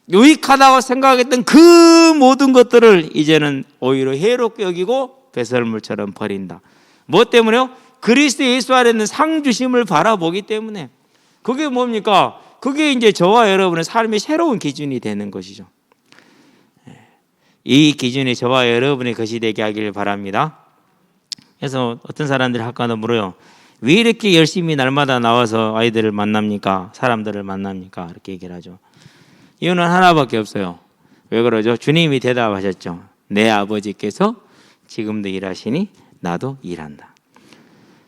유익하다고 생각했던 그 모든 것들을 이제는 오히려 해롭게 여기고 배설물처럼 버린다. 뭐 때문에요? 그리스도 예수 안에 있는 상주심을 바라보기 때문에. 그게 뭡니까? 그게 이제 저와 여러분의 삶의 새로운 기준이 되는 것이죠. 이 기준이 저와 여러분의 것이 되게 하기를 바랍니다. 그래서 어떤 사람들이 학과도 물어요. 왜 이렇게 열심히 날마다 나와서 아이들을 만납니까? 사람들을 만납니까? 이렇게 얘기를 하죠. 이유는 하나밖에 없어요. 왜 그러죠? 주님이 대답하셨죠. 내 아버지께서 지금도 일하시니 나도 일한다.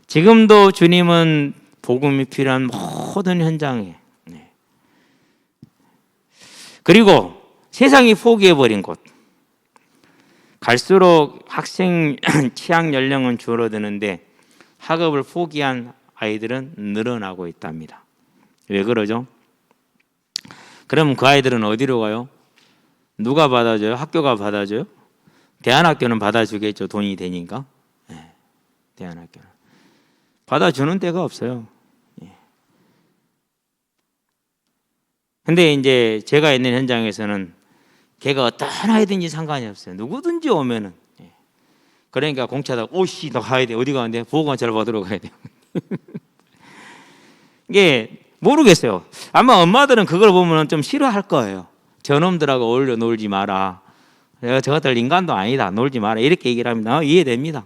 지금도 주님은 복음이 필요한 모든 현장에, 그리고 세상이 포기해버린 곳, 갈수록 학생 취학 연령은 줄어드는데 학업을 포기한 아이들은 늘어나고 있답니다. 왜 그러죠? 그럼 그 아이들은 어디로 가요? 누가 받아줘요? 학교가 받아줘요? 대안학교는 받아주겠죠. 돈이 되니까. 대안학교는 받아주는 데가 없어요. 근데 이제 제가 있는 현장에서는 걔가 어떤 아이든지 상관이 없어요. 누구든지 오면은. 그러니까 공차다가 오씨 너 가야 돼. 어디 가는데? 보호관찰 받으러 가야 돼요. 이게 모르겠어요. 아마 엄마들은 그걸 보면 좀 싫어할 거예요. 저놈들하고 어울려 놀지 마라. 내가 저것들 인간도 아니다. 놀지 마라. 이렇게 얘기를 합니다. 이해됩니다.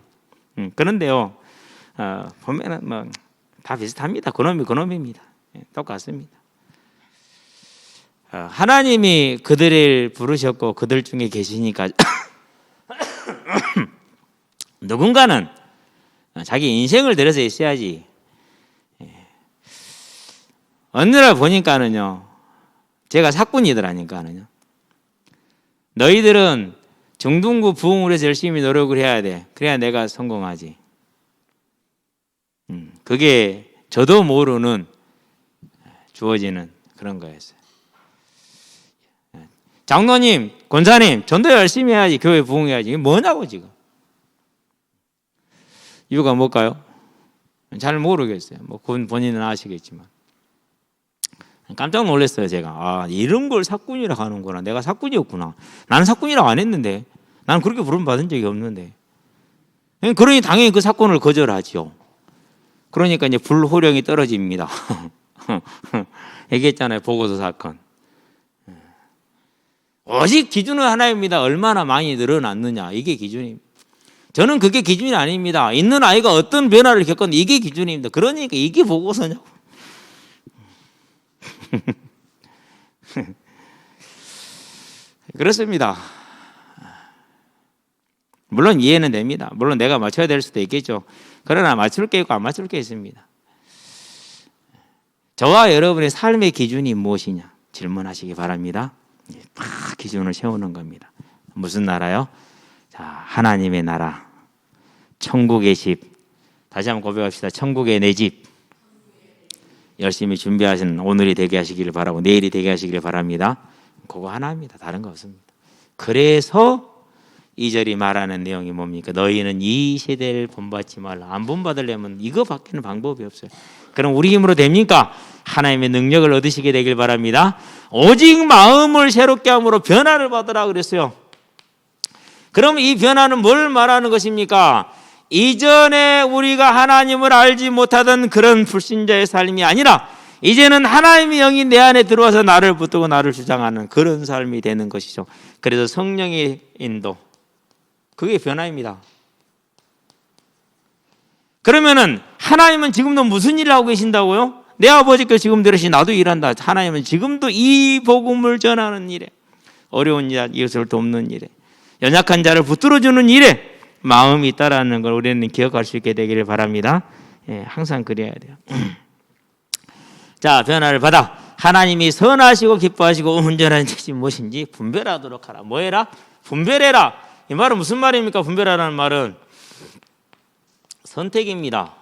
그런데요, 보면은 뭐 다 비슷합니다. 그놈이 그놈입니다. 똑같습니다. 하나님이 그들을 부르셨고 그들 중에 계시니까 누군가는 자기 인생을 들여서 있어야지. 어느 날 보니까는요, 제가 사꾼이더라니까는요. 너희들은 중등부 부흥을 해서 열심히 노력을 해야 돼. 그래야 내가 성공하지. 그게 저도 모르는 주어지는 그런 거였어요. 장로님, 권사님, 전도 열심히 해야지. 교회 부흥해야지. 이게 뭐냐고 지금. 이유가 뭘까요? 잘 모르겠어요. 뭐 본인은 아시겠지만. 깜짝 놀랐어요. 제가 이런 걸 사꾼이라고 하는구나. 내가 사꾼이었구나. 나는 사꾼이라고 안 했는데, 나는 그렇게 부름 받은 적이 없는데. 그러니 당연히 그 사건을 거절하죠. 그러니까 이제 불호령이 떨어집니다. 얘기했잖아요. 보고서 사건. 오직 기준은 하나입니다. 얼마나 많이 늘어났느냐. 이게 기준입니다. 저는 그게 기준이 아닙니다. 있는 아이가 어떤 변화를 겪었는데 이게 기준입니다. 그러니까 이게 보고서냐고. 그렇습니다. 물론 이해는 됩니다. 물론 내가 맞춰야 될 수도 있겠죠. 그러나 맞출 게 있고 안 맞출 게 있습니다. 저와 여러분의 삶의 기준이 무엇이냐 질문하시기 바랍니다. 기준을 세우는 겁니다. 무슨 나라요? 자, 하나님의 나라, 천국의 집. 다시 한번 고백합시다. 천국의 내 집. 열심히 준비하신 오늘이 되게 하시기를 바라고 내일이 되게 하시기를 바랍니다. 그거 하나입니다. 다른 거 없습니다. 그래서 2절이 말하는 내용이 뭡니까? 너희는 이 세대를 본받지 말라. 안 본받으려면 이거밖에는 방법이 없어요. 그럼 우리 힘으로 됩니까? 하나님의 능력을 얻으시게 되길 바랍니다. 오직 마음을 새롭게 함으로 변화를 받으라 그랬어요. 그럼 이 변화는 뭘 말하는 것입니까? 이전에 우리가 하나님을 알지 못하던 그런 불신자의 삶이 아니라 이제는 하나님의 영이 내 안에 들어와서 나를 붙들고 나를 주장하는 그런 삶이 되는 것이죠. 그래서 성령의 인도, 그게 변화입니다. 그러면은 하나님은 지금도 무슨 일을 하고 계신다고요? 내 아버지께서 지금 들으시 나도 일한다. 하나님은 지금도 이 복음을 전하는 일에, 어려운 일, 이것을 돕는 일에, 연약한 자를 붙들어주는 일에 마음이 있다라는 걸 우리는 기억할 수 있게 되기를 바랍니다. 항상 그래야 돼요. 자, 변화를 받아 하나님이 선하시고 기뻐하시고 온전한 뜻이 무엇인지 분별하도록 하라. 뭐 해라? 분별해라. 이 말은 무슨 말입니까? 분별하라는 말은 선택입니다.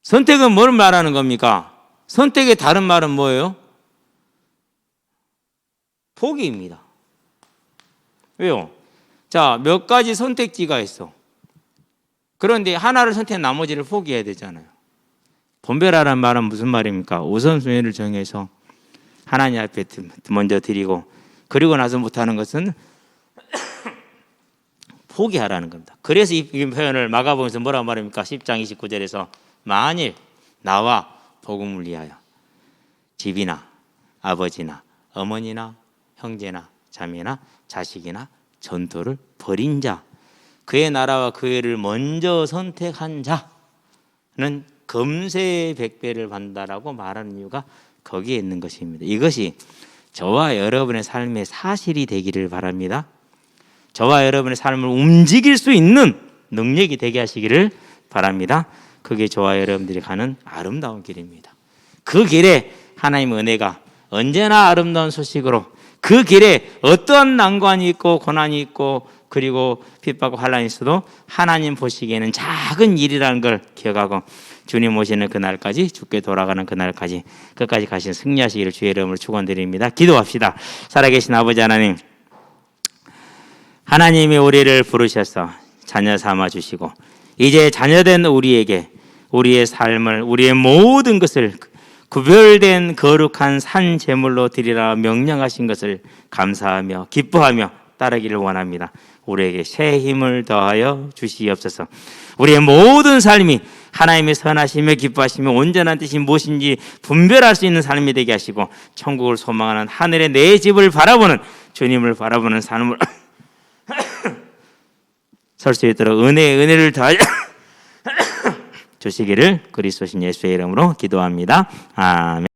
선택은 뭘 말하는 겁니까? 선택의 다른 말은 뭐예요? 포기입니다. 왜요? 자, 몇 가지 선택지가 있어. 그런데 하나를 선택한 나머지를 포기해야 되잖아요. 분별하라는 말은 무슨 말입니까? 우선순위를 정해서 하나님 앞에 먼저 드리고, 그리고 나서 못하는 것은 포기하라는 겁니다. 그래서 이 표현을 마가복음에서 뭐라고 말합니까? 10장 29절에서 만일 나와 복음을 위하여 집이나 아버지나 어머니나 형제나 자매나 자식이나 전토를 벌인 자, 그의 나라와 그 의를 먼저 선택한 자는 금세 백배를 받는다라고 말하는 이유가 거기에 있는 것입니다. 이것이 저와 여러분의 삶의 사실이 되기를 바랍니다. 저와 여러분의 삶을 움직일 수 있는 능력이 되게 하시기를 바랍니다. 그게 저와 여러분들이 가는 아름다운 길입니다. 그 길에 하나님의 은혜가 언제나 아름다운 소식으로, 그 길에 어떠한 난관이 있고 고난이 있고 그리고 핍박과 환난이 있어도 하나님 보시기에는 작은 일이라는 걸 기억하고 주님 오시는 그날까지, 주께 돌아가는 그날까지 끝까지 가신 승리하시기를 주의 이름으로 축원드립니다. 기도합시다. 살아계신 아버지 하나님, 하나님이 우리를 부르셔서 자녀 삼아 주시고 이제 자녀된 우리에게 우리의 삶을, 우리의 모든 것을 구별된 거룩한 산 제물로 드리라 명령하신 것을 감사하며 기뻐하며 따르기를 원합니다. 우리에게 새 힘을 더하여 주시옵소서. 우리의 모든 삶이 하나님의 선하시며 기뻐하시며 온전한 뜻이 무엇인지 분별할 수 있는 삶이 되게 하시고 천국을 소망하는 하늘의 내 집을 바라보는, 주님을 바라보는 삶을 설 수 있도록 은혜를 더하여 주시기를 그리스도신 예수의 이름으로 기도합니다. 아멘.